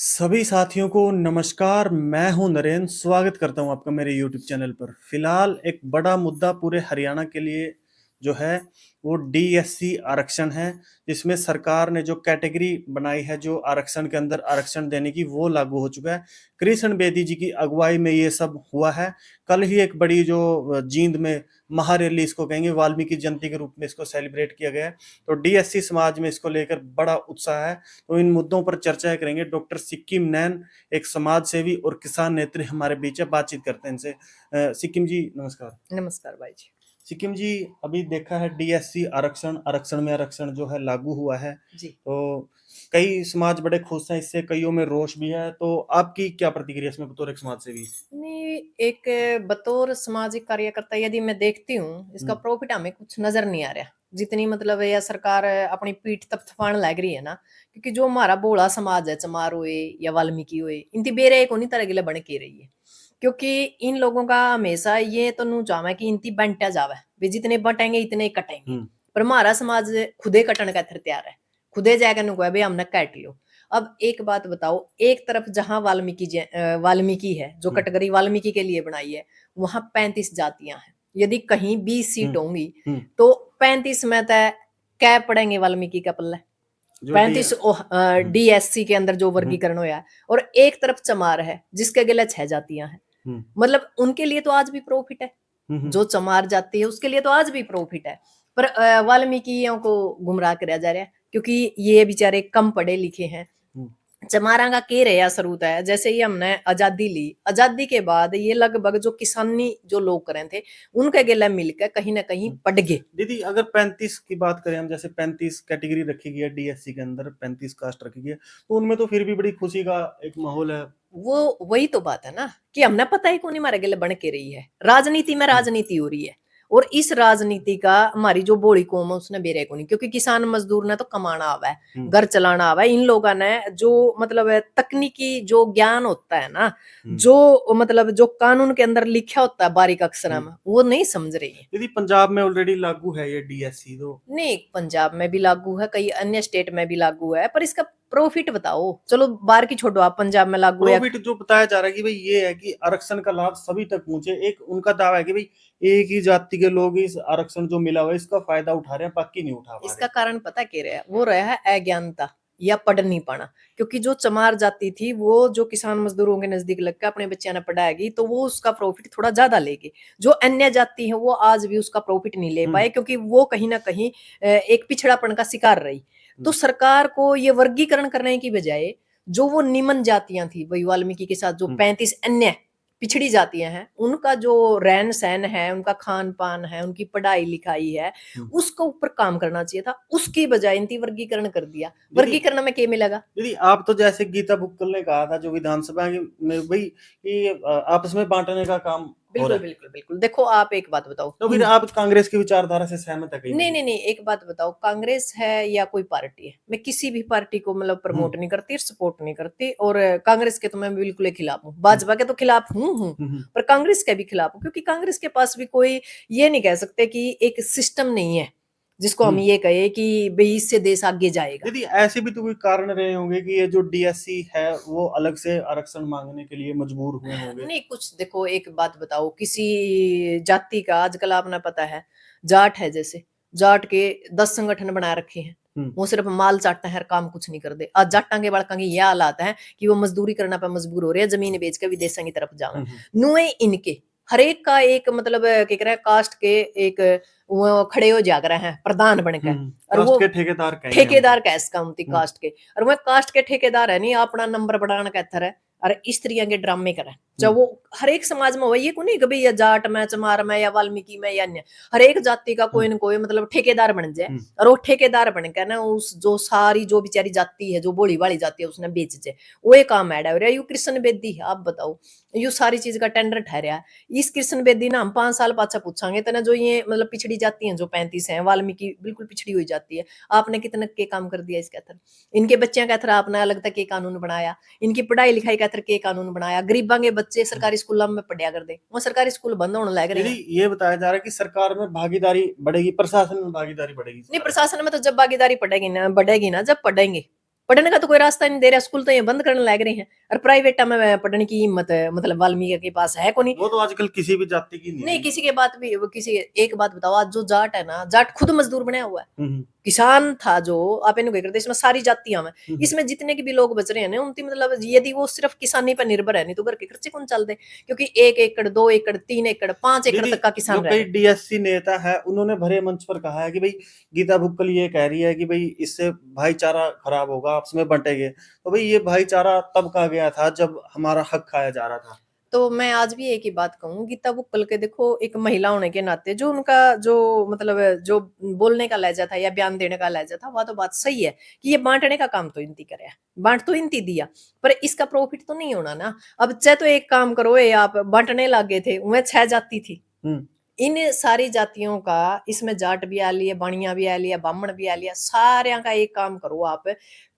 सभी साथियों को नमस्कार। मैं हूं नरेंद्र, स्वागत करता हूं आपका मेरे यूट्यूब चैनल पर। फिलहाल एक बड़ा मुद्दा पूरे हरियाणा के लिए जो है वो डीएससी आरक्षण है, जिसमें सरकार ने जो कैटेगरी बनाई है, जो आरक्षण के अंदर आरक्षण देने की, वो लागू हो चुका है। कृष्ण बेदी जी की अगुवाई में ये सब हुआ है। कल ही एक बड़ी जो जींद में महारैली, इसको कहेंगे वाल्मीकि जयंती के रूप में इसको सेलिब्रेट किया गया है। तो डीएससी समाज में इसको लेकर बड़ा उत्साह है। तो इन मुद्दों पर चर्चा करेंगे। डॉक्टर सिक्किम नैन एक समाज सेवी और किसान नेत्री हमारे बीच है, बातचीत करते हैं इनसे। सिक्किम जी नमस्कार। नमस्कार भाई जी। सिक्किम जी, अभी देखा है डीएससी आरक्षण आरक्षण में आरक्षण जो है लागू हुआ है, जी। तो कई समाज बड़े खुश हैं इससे, कईयों में रोष भी है। तो आपकी क्या प्रतिक्रिया इसमें बतौर एक समाज सेवी? नहीं, एक बतौर सामाजिक कार्यकर्ता यदि मैं देखती हूँ, इसका प्रॉफिट हमें कुछ नज़र नहीं आ रहा। जितनी मतलब या सरकार अपनी पीठ थपथपाने लग रही है ना, क्योंकि जो हमारा भोला समाज है, चमार हुए या वाल्मीकि हुए, इनकी बेरे एक उन्हीं तरह गिले बन के रही है। क्योंकि इन लोगों का हमेशा ये तो नु चाहवे कि इनती बंटा जावे, वे जितने बटेंगे इतने ही कटेंगे। पर हमारा समाज खुदे कटन का तैयार है, खुदे जाकर नु कहे भाई हमने काट लियो। अब एक बात बताओ, एक तरफ जहां वाल्मीकि है, जो कैटेगरी वाल्मीकि के लिए बनाई है, वहां 35 जातियां हैं। यदि कहीं 20 सीट होंगी तो 35 में तय क्या पड़ेंगे वाल्मीकि का पल्ले? जो 35 डीएससी के अंदर जो वर्गीकरण होया है, और एक तरफ चमार है जिसके गले 6 जातियां हैं। मतलब उनके लिए तो आज भी प्रॉफिट है। जो चमार जाति है उसके लिए तो आज भी प्रॉफिट है। पर वाल्मीकियों को गुमराह किया जा रहा है, क्योंकि ये बेचारे कम पढ़े लिखे हैं। चमारा का के रहा सरूत है। जैसे ही हमने आजादी ली, आजादी के बाद ये लगभग जो किसानी जो लोग करे थे, उनके गले मिलकर कहीं ना कहीं पड़ गए। दीदी, अगर 35 की बात करें हम, जैसे 35 कैटेगरी रखी गई है डीएससी के अंदर, 35 कास्ट रखी गई है, तो उनमें तो फिर भी बड़ी खुशी का एक माहौल है। वो वही तो बात है ना, कि हमने पता ही कौन हमारे गले बन के रही है। राजनीति में राजनीति हो रही है, और इस राजनीति का हमारी जो बोली कौम है उसने बेरे को नहीं। क्योंकि किसान मजदूर ने तो कमाना आवा है, घर चलाना आवा है। इन लोगों ने जो मतलब तकनीकी जो ज्ञान होता है ना, जो मतलब जो कानून के अंदर लिखा होता है बारीक अक्षर में, वो नहीं समझ रही है। यदि पंजाब में ऑलरेडी लागू है ये डीएससी, तो नहीं, पंजाब में भी लागू है, कई अन्य स्टेट में भी लागू है, पर इसका प्रॉफिट बताओ। चलो बाहर की छोड़ो, आप पंजाब में लागू है। प्रॉफिट जो बताया जा रहा है कि भाई ये है कि आरक्षण का लाभ सभी तक पहुंचे। एक उनका दावा है कि भाई एक ही जाति के लोग इस आरक्षण जो मिला हुआ है इसका फायदा उठा रहे हैं, बाकी नहीं उठा पा इसका रहे। कारण पता क्या रहा है? वो रहा है अज्ञानता या पढ़ नहीं पाना। क्योंकि जो चमार जाति थी, वो जो किसान मजदूरों के नजदीक लगकर अपने बच्चे ने पढ़ाएगी, तो वो उसका प्रॉफिट थोड़ा ज्यादा लेगी। जो अन्य जाति है वो आज भी उसका प्रॉफिट नहीं ले पाए, क्योंकि वो कहीं ना कहीं एक पिछड़ापन का शिकार रही। तो सरकार को ये वर्गीकरण करने की बजाय जो वो निम्न जातियां थी, वही वाल्मीकि के साथ जो 35 अन्य पिछड़ी जातियां हैं, उनका जो रहन सहन है, उनका खान पान है, उनकी पढ़ाई लिखाई है, उसके ऊपर काम करना चाहिए था। उसकी बजाय इनकी वर्गीकरण कर दिया। वर्गीकरण में क्या मिलेगा? दीदी, आप तो जैसे गीता बुक्कल ने कहा था जो विधानसभा में भाई कि आपस में बांटने का काम हो रहा बिल्कुल है, बिल्कुल बिल्कुल। देखो आप एक बात बताओ, तो फिर आप कांग्रेस की विचारधारा से सहमत है कहीं ना नहीं कहीं? नहीं नहीं, एक बात बताओ, कांग्रेस है या कोई पार्टी है, मैं किसी भी पार्टी को मतलब प्रमोट नहीं करती, सपोर्ट नहीं करती। और कांग्रेस के तो मैं बिल्कुल ही खिलाफ हूँ, भाजपा के तो खिलाफ हूँ, पर कांग्रेस के भी खिलाफ हूँ। क्योंकि कांग्रेस के पास भी कोई ये नहीं कह सकते कि एक सिस्टम नहीं है जिसको हम ये कहे कि भाई इससे देश आगे जाएगा। दीदी, ऐसे भी तो कोई कारण रहे होंगे कि ये जो डीएससी है वो अलग से आरक्षण मांगने के लिए मजबूर हुए होंगे। नहीं, कुछ देखो, एक बात बताओ, किसी जाति का आजकल आपने पता है, जाट है जैसे, जाट के 10 संगठन बना रखे हैं। वो सिर्फ माल चाटते हैं, काम कुछ नहीं कर दे। आज जाटां के बालकां की यह हालात है कि वो मजदूरी करना पे मजबूर हो रहे हैं, जमीन बेच के विदेशों की तरफ जावे। नुए इनके हर एक का एक मतलब क्या कह रहे हैं, कास्ट के एक वो खड़े हो जाग रहे हैं प्रधान बनकर। और वो कास्ट के ठेकेदार कहेंगे हम तो। ठेकेदार कैस का उनकी कास्ट के, और वह कास्ट के ठेकेदार है नहीं, अपना नंबर बढ़ाने का थर है। और इस तरीके के ड्रामे करे, जब वो हर एक समाज में वही को नहीं कभी या जाट में, चमार में, या वाल्मीकि में, या अन्य हर एक जाति का कोई न कोई मतलब ठेकेदार बन जाए। और वो ठेकेदार बनकर ना उस जो सारी जो बेचारी जाति है, जो बोली वाली जाति है, उसने बेच जाए। वो एक काम ऐड है। यू कृष्ण बेदी है, आप बताओ, यू सारी चीज का टेंडर ठहरा है। इस कृष्ण बेदी ना हम 5 साल पाछा पूछांगे तना, जो ये मतलब पिछड़ी जाती है, जो 35 है, वाल्मीकि बिल्कुल पिछड़ी हुई जाती है, आपने कितना के काम कर दिया इसके अंदर? इनके बच्चों का अंदर आपने अलग तक के कानून बनाया, इनकी पढ़ाई लिखाई का अंदर के कानून बनाया। गरीबा के बच्चे सरकारी स्कूलों में पढ़िया कर दे, वो सरकारी स्कूल बंद होने लग रहे हैं। ये बताया जा रहा है कि सरकार में भागीदारी बढ़ेगी, प्रशासन में भागीदारी बढ़ेगी। नहीं, प्रशासन में तो जब भागीदारी बढ़ेगी ना जब पढ़ेंगे, पढ़ने का तो कोई रास्ता नहीं दे रहा, स्कूल तो ये बंद करने लग रहे हैं, और प्राइवेट में पढ़ने की हिम्मत मतलब वाल्मीकि के पास है को नहीं। वो तो आजकल किसी भी जाति की नहीं नहीं है। किसी के बात भी वो किसी एक बात बताओ, आज जो जाट है ना, जाट खुद मजदूर बनाया हुआ है, हम्म, किसान था जो, आप इन्हें क्या करते, इसमें सारी जातियां में, हम्म। इसमें जितने के भी लोग बच रहे हैं ना उनकी मतलब यदि वो सिर्फ किसानी पर निर्भर है, नहीं तो घर के खर्चे कौन चल दे, क्योंकि 1 एकड़ 2 एकड़ 3 एकड़ 5 एकड़ दीदी, तक का जो किसान रह कई रहे। डीएससी नेता है उन्होंने भरे मंच पर कहा है कि भाई गीता भुक्कल ये कह रही है कि भाई इससे भाईचारा खराब होगा, आपस में बंटेंगे। तो भाई ये भाईचारा तब कहा गया था जब हमारा हक खाया जा रहा था। तो मैं आज भी एक ही बात कहूँ, गीता बुक्कल के देखो एक महिला होने के नाते जो उनका जो मतलब जो बोलने का लहजा था या बयान देने का लहजा था, वह तो बात सही है कि ये बांटने का काम तो इनती करे, बांट तो इनती दिया, पर इसका प्रॉफिट तो नहीं होना ना। अब चाहे तो एक काम करो, ये आप बांटने लगे थे, उनमें 6 जाति थी, हम्म। इन सारी जातियों का, इसमें जाट भी आ लिया, बाणिया भी आ लिया, ब्राह्मण भी आ लिया, सारे का एक काम करो आप,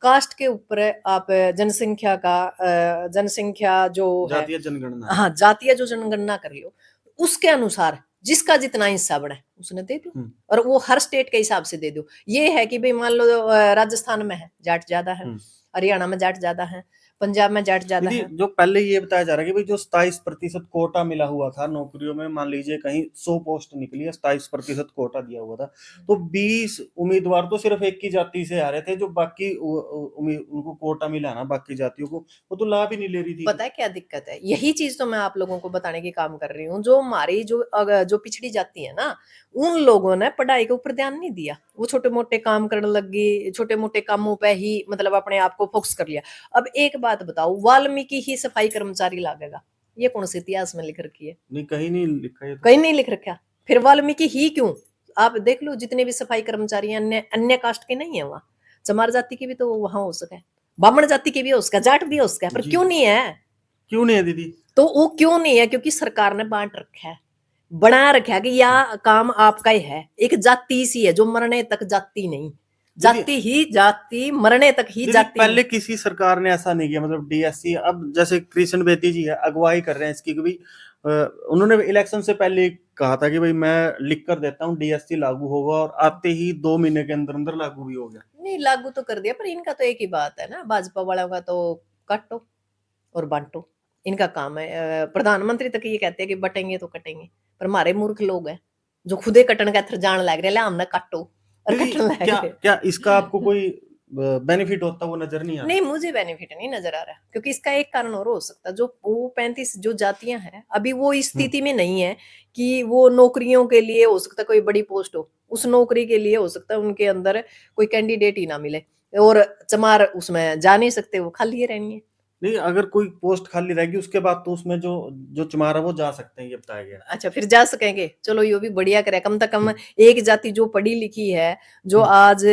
कास्ट के ऊपर आप जनसंख्या का जनसंख्या जो है, जातीय जनगणना। हाँ जातीय जो जनगणना कर लो, उसके अनुसार जिसका जितना हिस्सा बने उसने दे दो, हम्म, और वो हर स्टेट के हिसाब से दे दो। ये है कि भाई मान लो राजस्थान में है जाट ज्यादा है, हम्म। हरियाणा में जाट ज्यादा है, पंजाब में जाट ज्यादा दीदी, है। जो पहले ये बताया जा रहा है कि भाई जो 27% कोटा मिला हुआ था नौकरियों में, मान लीजिए कहीं 100 पोस्ट निकली है, 27% कोटा दिया हुआ था, तो 20 उम्मीदवार तो सिर्फ एक ही जाति से आ रहे थे, जो बाकी उनको कोटा मिला ना बाकी जातियों को, वो तो लाभ ही नहीं ले रही थी। पता है क्या दिक्कत है, यही चीज तो मैं आप लोगों को बताने की काम कर रही हूँ, जो हमारी जो पिछड़ी जाती है ना, उन लोगों ने पढ़ाई के ऊपर ध्यान नहीं दिया, वो छोटे मोटे काम करने लगी, छोटे मोटे कामों पे ही मतलब अपने आप को फोकस कर लिया। अब एक बात बताओ, वाल्मीकि ही सफाई कर्मचारी लागेगा, ये कौन से इतिहास में लिख रखी है? नहीं, कहीं नहीं लिखा ये तो। कहीं नहीं लिख रखा। फिर वाल्मीकि ही क्यों? आप देख लो जितने भी सफाई कर्मचारी हैं, अन्य अन्य कास्ट के नहीं है वहां, चमार जाति के भी तो वहां हो सके, ब्राह्मण जाति के भी हो सका, जाट भी हो सका, पर जी, क्यों नहीं है? क्यों नहीं है दीदी? तो वो क्यों नहीं है? क्योंकि सरकार ने बांट रखा है, बना रखा है कि यह काम आपका ही है। एक जाति सी है जो मरने तक जाति नहीं, दीदी, जाति ही जाति, मरने तक ही दीदी, जाति नहीं। पहले किसी सरकार ने ऐसा नहीं किया, मतलब डीएससी अब जैसे कृष्ण बेदी जी है अगुवाई कर रहे हैं इसकी कि भाई उन्होंने इलेक्शन से पहले ही कहा था कि भाई मैं लिख कर देता हूँ डीएससी लागू होगा, और आते ही 2 महीने के अंदर अंदर लागू भी हो गया। नहीं लागू तो कर दिया, पर इनका तो एक ही बात है ना, भाजपा वालों का तो काटो और बांटो, इनका काम है। प्रधानमंत्री तक ये कहते हैं कि बटेंगे तो कटेंगे, पर हमारे मूर्ख लोग हैं जो खुदे कटन का थर जान लग रहे, हमने काटो और दीदी, कटन लग क्या रहे। क्या इसका आपको कोई बेनिफिट होता वो नजर नहीं आ नहीं रहा? मुझे बेनिफिट नहीं नजर आ रहा, क्योंकि इसका एक कारण और हो सकता है, जो वो 35 जो जातियां हैं अभी वो इस हम्म, स्थिति में नहीं है कि वो नौकरियों के लिए हो सकता है कोई बड़ी पोस्ट हो, उस नौकरी के लिए हो सकता है उनके अंदर कोई कैंडिडेट ही ना मिले, और चमार उसमें जा नहीं सकते, वो खाली रहनी है। नहीं, अगर कोई पोस्ट खाली रहेगी उसके बाद तो उसमें जो जो चुमार है वो जा सकते हैं, ये बताया गया। अच्छा फिर जा सकेंगे, चलो ये भी बढ़िया करे, कम से कम हम्म, एक जाति जो पढ़ी लिखी है, जो हम्म। आज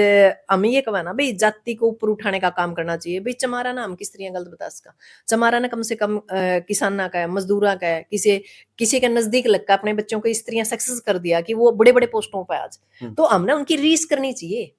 हम ये कहना भाई जाति को ऊपर उठाने का काम करना चाहिए। भाई चमारा नाम किस तरह गलत बता सका, चमारा ने कम से कम किसाना का है, मजदूरा का है, किसी के नजदीक लगकर अपने बच्चों को इस तरह सक्सेस कर दिया कि वो बड़े बड़े पोस्टों पर आज, हम्म, तो हमने उनकी रीस करनी चाहिए,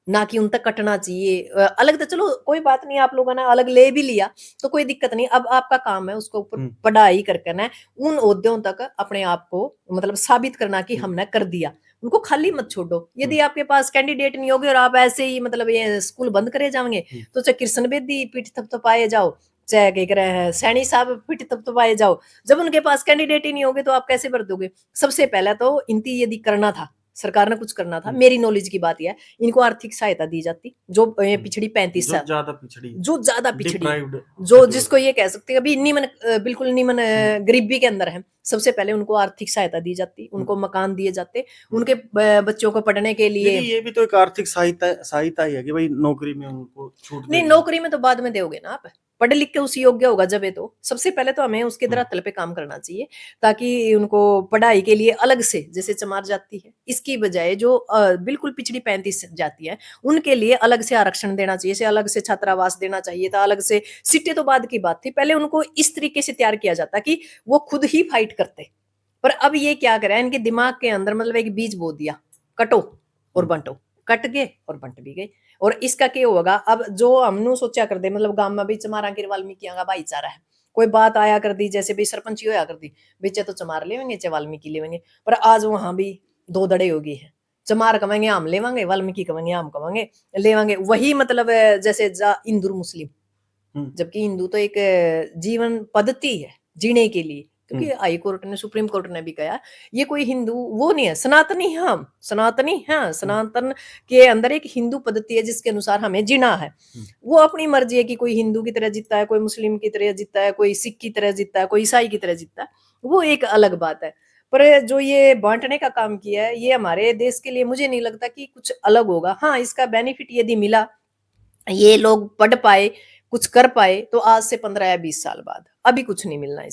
ना कि उन तक कटना चाहिए। अलग तो चलो कोई बात नहीं, आप लोगों ने अलग ले भी लिया तो कोई दिक्कत नहीं, अब आपका काम है उसके ऊपर हम्म, पढ़ाई करके ना उन ओहदों तक अपने आप को मतलब साबित करना कि हम्म, हमने कर दिया, उनको खाली मत छोड़ो। हम्म, यदि आपके पास कैंडिडेट नहीं होगे और आप ऐसे ही मतलब ये स्कूल बंद करे जाओगे, हम्म। तो चाहे कृष्ण बेदी पीठ थपथपाए जाओ, चाहे क्या कह रहे हैं सैनी साहब पीठ थपथपाए जाओ, जब उनके पास कैंडिडेट ही नहीं होगे तो आप कैसे भर दोगे? सबसे पहले तो इनती यदि करना था, सरकार ने कुछ करना था, हम्म, मेरी नॉलेज की बात यह है, इनको आर्थिक सहायता दी जाती, जो पिछड़ी 35 जो साल, ज्यादा पिछड़ी, जो ज्यादा पिछड़ी है, डिप्राइव्ड जो पीपल। जिसको ये कह सकते हैं अभी निम्न बिल्कुल निम्न गरीबी के अंदर है, सबसे पहले उनको आर्थिक सहायता दी जाती, उनको मकान दिए जाते, उनके बच्चों को पढ़ने के दीदी, लिए। ये भी तो एक आर्थिक सहायता सहायता ही है कि भाई नौकरी में उनको छूट दे नहीं दी जाए। नौकरी में तो बाद में दोगे ना आप, पढ़ लिख के उस योग्य होगा जब, तो सबसे पहले तो हमें उसके हम्म, धरातल पे काम करना चाहिए, ताकि उनको पढ़ाई के लिए अलग से, जैसे चमार जाती है इसकी बजाय जो बिल्कुल पिछड़ी 35 जाती है उनके लिए अलग से आरक्षण देना चाहिए, से अलग से छात्रावास देना चाहिए था, अलग से सीटें तो बाद की बात थी, पहले उनको इस तरीके से तैयार किया जाता कि वो खुद ही फाइट करते। पर अब ये क्या करा, इनके दिमाग के अंदर मतलब एक बीज बो दिया, कटो और हम्म। बंटो, कट गए और बंट भी गए। और इसका क्या होगा, अब जो हमनु सोचा कर दे मतलब गांव में भी चमारा के वाल्मीकि का भाईचारा है, कोई बात आया कर दी, जैसे भी सरपंच ही होया कर दी, बेचे तो चमार लेवेंगे चाहे वाल्मीकि लेवेंगे, पर आज वहां भी दो दड़े हो गई है चमार कमाएंगे हम लेवांगे, वाल्मीकि कमाएंगे हम कमाएंगे लेवांगे, वही मतलब जैसे हिंदू मुस्लिम, जबकि हिंदू तो एक जीवन पद्धति है जीने के लिए, क्योंकि हाई कोर्ट ने सुप्रीम कोर्ट ने भी कहा ये कोई हिंदू वो नहीं है, सनातनी है हम, सनातनी है, सनातन के अंदर एक हिंदू पद्धति है जिसके अनुसार हमें जीना है। वो अपनी मर्जी है कि कोई हिंदू की तरह जीता है, कोई मुस्लिम की तरह जीता है, कोई सिख की तरह जीता है, कोई ईसाई की तरह जीता है, वो एक अलग बात है। पर जो ये बांटने का काम किया है ये हमारे देश के लिए मुझे नहीं लगता कि कुछ अलग होगा। हाँ, इसका बेनिफिट यदि मिला, ये लोग पढ़ पाए, कुछ कर पाए, तो आज से 15 या 20 साल बाद, अभी कुछ नहीं मिलना इसमें।